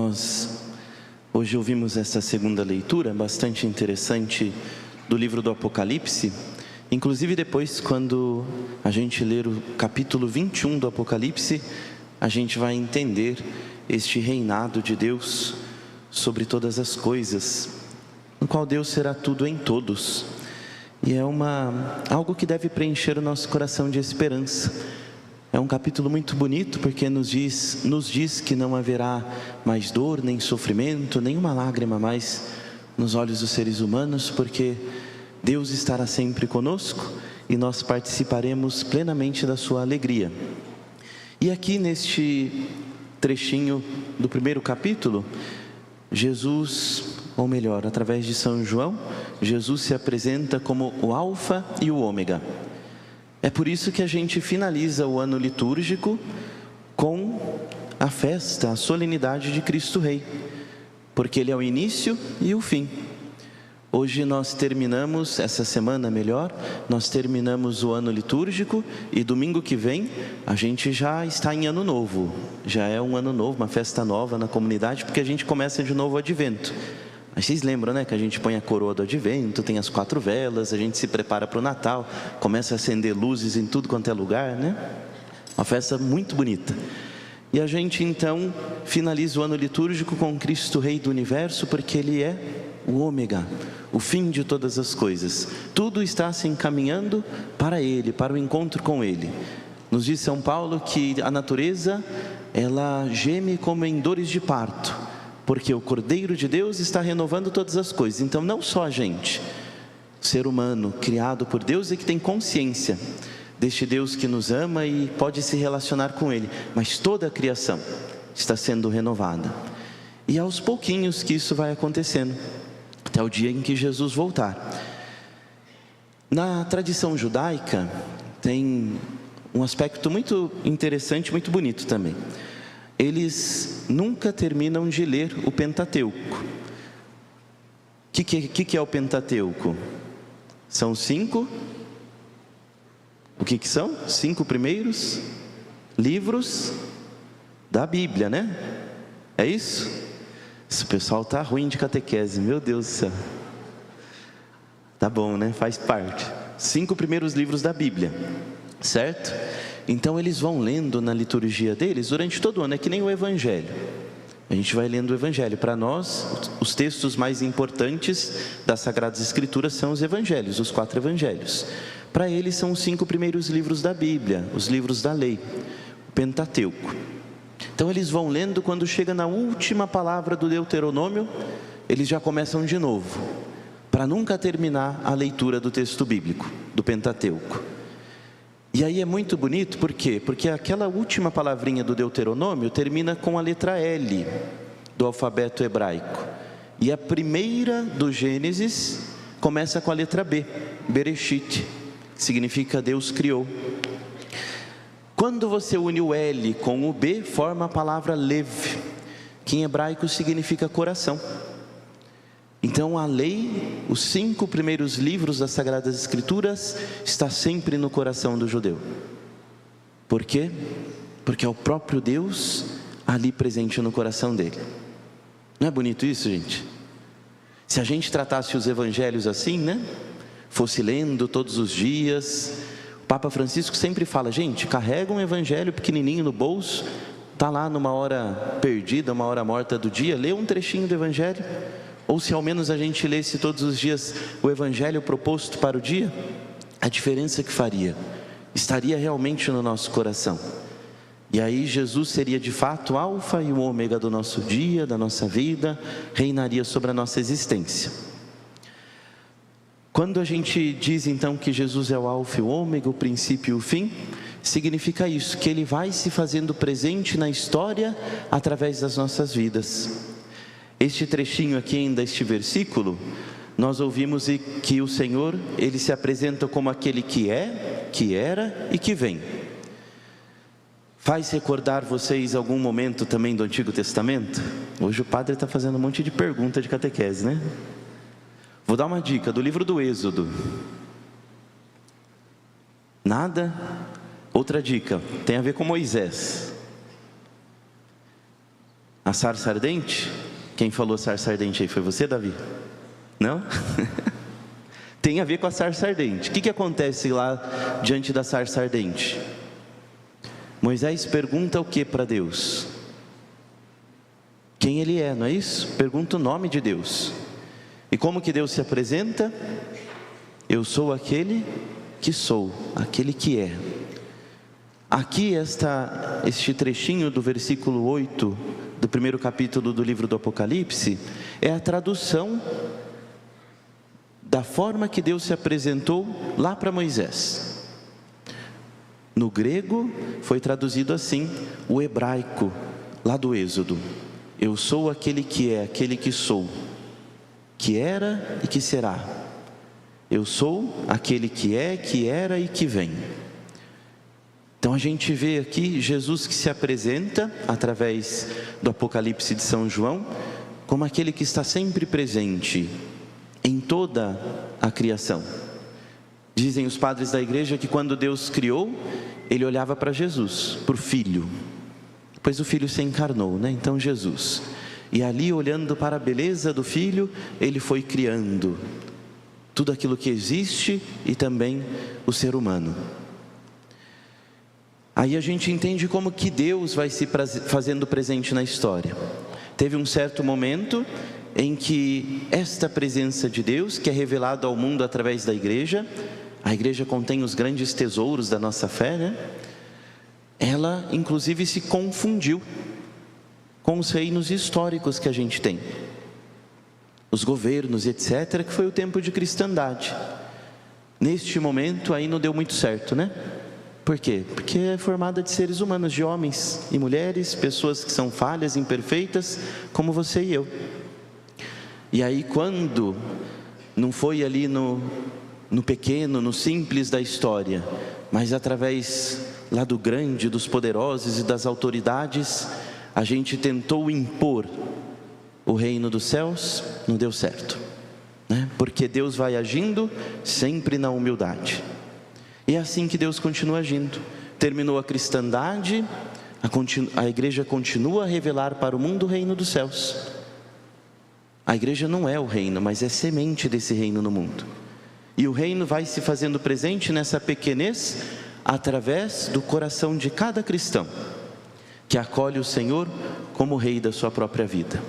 Nós hoje ouvimos essa segunda leitura bastante interessante do livro do Apocalipse. Inclusive depois, quando a gente ler o capítulo 21 do Apocalipse, a gente vai entender este reinado de Deus sobre todas as coisas, no qual Deus será tudo em todos. E é algo que deve preencher o nosso coração de esperança. É um capítulo muito bonito, porque nos diz que não haverá mais dor, nem sofrimento, nenhuma lágrima mais nos olhos dos seres humanos, porque Deus estará sempre conosco e nós participaremos plenamente da sua alegria. E aqui neste trechinho do primeiro capítulo, Jesus, ou melhor, através de São João, Jesus se apresenta como o Alfa e o Ômega. É por isso que a gente finaliza o ano litúrgico com a festa, a solenidade de Cristo Rei, porque Ele é o início e o fim. Hoje nós terminamos, essa semana melhor, nós terminamos o ano litúrgico e domingo que vem a gente já está em ano novo. Já é um ano novo, uma festa nova na comunidade, porque a gente começa de novo o advento. Mas vocês lembram, né, que a gente põe a coroa do advento, tem as 4 velas, a gente se prepara para o Natal, começa a acender luzes em tudo quanto é lugar, né? Uma festa muito bonita. E a gente então finaliza o ano litúrgico com Cristo Rei do Universo, porque Ele é o ômega, o fim de todas as coisas. Tudo está se encaminhando para Ele, para o encontro com Ele. Nos diz São Paulo que a natureza, ela geme como em dores de parto, porque o Cordeiro de Deus está renovando todas as coisas. Então não só a gente, ser humano criado por Deus e que tem consciência deste Deus que nos ama e pode se relacionar com Ele, mas toda a criação está sendo renovada. E aos pouquinhos que isso vai acontecendo, até o dia em que Jesus voltar. Na tradição judaica tem um aspecto muito interessante, muito bonito também. Eles nunca terminam de ler o Pentateuco. O que é o Pentateuco? São 5... O que são? 5 primeiros livros da Bíblia, né? É isso? Esse pessoal tá ruim de catequese, meu Deus do céu. Tá bom, né? Faz parte. 5 primeiros livros da Bíblia, certo? Então eles vão lendo na liturgia deles durante todo o ano, é que nem o Evangelho. A gente vai lendo o Evangelho. Para nós, os textos mais importantes das Sagradas Escrituras são os Evangelhos, os 4 Evangelhos. Para eles são os 5 primeiros livros da Bíblia, os livros da lei, o Pentateuco. Então eles vão lendo, quando chega na última palavra do Deuteronômio, eles já começam de novo, para nunca terminar a leitura do texto bíblico, do Pentateuco. E aí é muito bonito, por quê? Porque aquela última palavrinha do Deuteronômio termina com a letra L do alfabeto hebraico. E a primeira do Gênesis começa com a letra B, Bereshit, que significa Deus criou. Quando você une o L com o B, forma a palavra Lev, que em hebraico significa coração. Então a lei, os 5 primeiros livros das Sagradas Escrituras, está sempre no coração do judeu. Por quê? Porque é o próprio Deus ali presente no coração dele. Não é bonito isso, gente? Se a gente tratasse os evangelhos assim, né? Fosse lendo todos os dias. O Papa Francisco sempre fala, gente, carrega um evangelho pequenininho no bolso, está lá numa hora perdida, uma hora morta do dia, lê um trechinho do evangelho. Ou se ao menos a gente lesse todos os dias o evangelho proposto para o dia, a diferença que faria, estaria realmente no nosso coração. E aí Jesus seria de fato o alfa e o ômega do nosso dia, da nossa vida, reinaria sobre a nossa existência. Quando a gente diz então que Jesus é o alfa e o ômega, o princípio e o fim, significa isso, que Ele vai se fazendo presente na história através das nossas vidas. Este trechinho aqui ainda, este versículo, nós ouvimos que o Senhor, Ele se apresenta como aquele que é, que era e que vem. Faz recordar vocês algum momento também do Antigo Testamento? Hoje o padre está fazendo um monte de pergunta de catequese, né? Vou dar uma dica do livro do Êxodo. Nada? Outra dica, tem a ver com Moisés. A sarça ardente? Quem falou sarça ardente aí? Foi você, Davi? Não? Tem a ver com a sarça ardente. O que acontece lá diante da sarça ardente? Moisés pergunta o que para Deus? Quem ele é, não é isso? Pergunta o nome de Deus. E como que Deus se apresenta? Eu sou aquele que sou, aquele que é. Aqui este trechinho do versículo 8 do primeiro capítulo do livro do Apocalipse é a tradução da forma que Deus se apresentou lá para Moisés. No grego foi traduzido assim, o hebraico lá do Êxodo: eu sou aquele que é, aquele que sou, que era e que será. Eu sou aquele que é, que era e que vem. Então a gente vê aqui Jesus que se apresenta através do Apocalipse de São João como aquele que está sempre presente em toda a criação. Dizem os padres da igreja que quando Deus criou, ele olhava para Jesus, para o Filho, pois o Filho se encarnou, né? Então Jesus, e ali olhando para a beleza do Filho, ele foi criando tudo aquilo que existe e também o ser humano. Aí a gente entende como que Deus vai se fazendo presente na história. Teve um certo momento em que esta presença de Deus, que é revelada ao mundo através da igreja, a igreja contém os grandes tesouros da nossa fé, né? Ela inclusive se confundiu com os reinos históricos que a gente tem, os governos e etc., que foi o tempo de cristandade. Neste momento aí não deu muito certo, né? Por quê? Porque é formada de seres humanos, de homens e mulheres, pessoas que são falhas, imperfeitas, como você e eu. E aí quando não foi ali no pequeno, no simples da história, mas através lá do grande, dos poderosos e das autoridades, a gente tentou impor o reino dos céus, não deu certo, né? Porque Deus vai agindo sempre na humildade. E é assim que Deus continua agindo. Terminou a cristandade, a igreja continua a revelar para o mundo o reino dos céus. A igreja não é o reino, mas é semente desse reino no mundo. E o reino vai se fazendo presente nessa pequenez, através do coração de cada cristão, que acolhe o Senhor como rei da sua própria vida.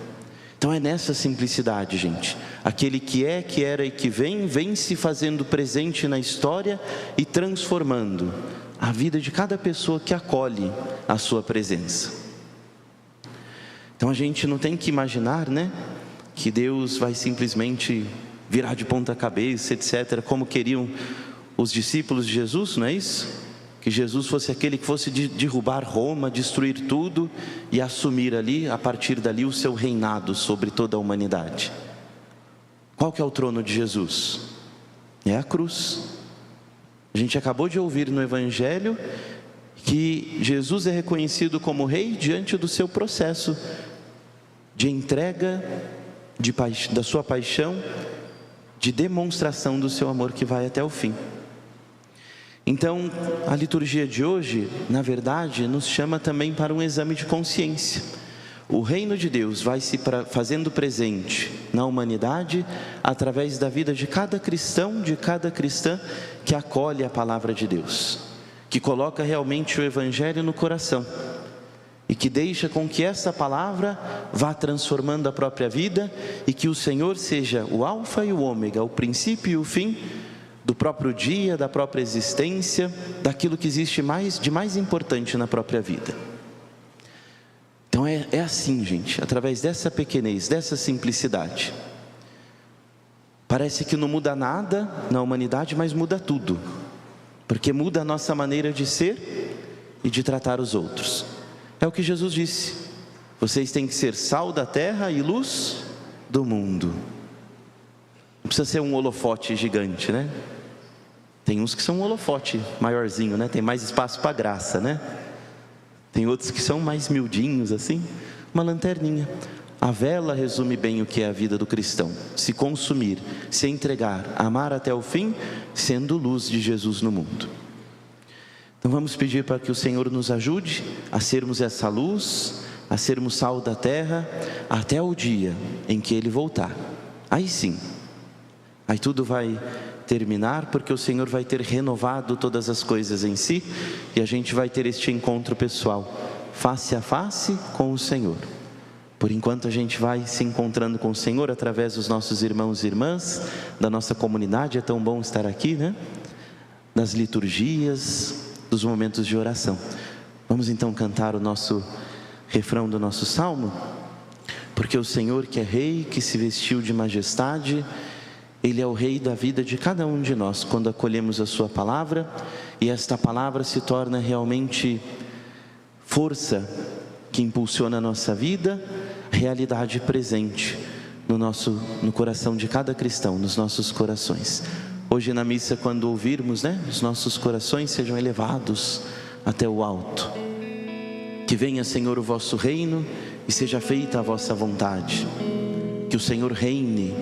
Então é nessa simplicidade, gente. Aquele que é, que era e que vem se fazendo presente na história e transformando a vida de cada pessoa que acolhe a sua presença. Então a gente não tem que imaginar, né, que Deus vai simplesmente virar de ponta cabeça, etc., como queriam os discípulos de Jesus, não é isso? Que Jesus fosse aquele que fosse derrubar Roma, destruir tudo e assumir ali, a partir dali, o seu reinado sobre toda a humanidade. Qual que é o trono de Jesus? É a cruz. A gente acabou de ouvir no Evangelho que Jesus é reconhecido como rei diante do seu processo de entrega, da sua paixão, de demonstração do seu amor que vai até o fim. Então, a liturgia de hoje, na verdade, nos chama também para um exame de consciência. O reino de Deus vai se fazendo presente na humanidade através da vida de cada cristão, de cada cristã que acolhe a palavra de Deus, que coloca realmente o Evangelho no coração e que deixa com que essa palavra vá transformando a própria vida e que o Senhor seja o alfa e o ômega, o princípio e o fim do próprio dia, da própria existência, daquilo que existe de mais importante na própria vida. Então é assim, gente, através dessa pequenez, dessa simplicidade. Parece que não muda nada na humanidade, mas muda tudo, porque muda a nossa maneira de ser e de tratar os outros. É o que Jesus disse: vocês têm que ser sal da terra e luz do mundo. Não precisa ser um holofote gigante, né? Tem uns que são um holofote maiorzinho, né? Tem mais espaço para graça, né? Tem outros que são mais miudinhos assim, uma lanterninha. A vela resume bem o que é a vida do cristão: se consumir, se entregar, amar até o fim, sendo luz de Jesus no mundo. Então vamos pedir para que o Senhor nos ajude a sermos essa luz a sermos sal da terra até o dia em que Ele voltar. Aí sim, aí tudo vai terminar, porque o Senhor vai ter renovado todas as coisas em si, e a gente vai ter este encontro pessoal, face a face com o Senhor. Por enquanto a gente vai se encontrando com o Senhor através dos nossos irmãos e irmãs, da nossa comunidade. É tão bom estar aqui, né? Das liturgias, dos momentos de oração. Vamos então cantar o nosso refrão do nosso salmo? Porque o Senhor, que é Rei, que se vestiu de majestade, Ele é o Rei da vida de cada um de nós, quando acolhemos a Sua palavra, e esta palavra se torna realmente força que impulsiona a nossa vida, realidade presente no coração de cada cristão, nos nossos corações. Hoje na missa, quando ouvirmos, os nossos corações sejam elevados até o alto. Que venha, Senhor, o vosso reino e seja feita a vossa vontade. Que o Senhor reine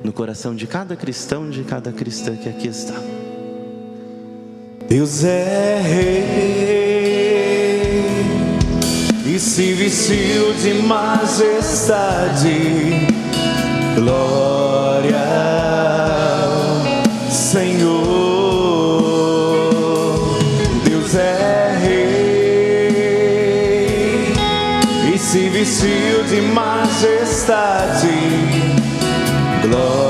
no coração de cada cristão, de cada cristã que aqui está. Deus é Rei e se vestiu de majestade. Glória ao Senhor. Deus é Rei e se vestiu de majestade. Glória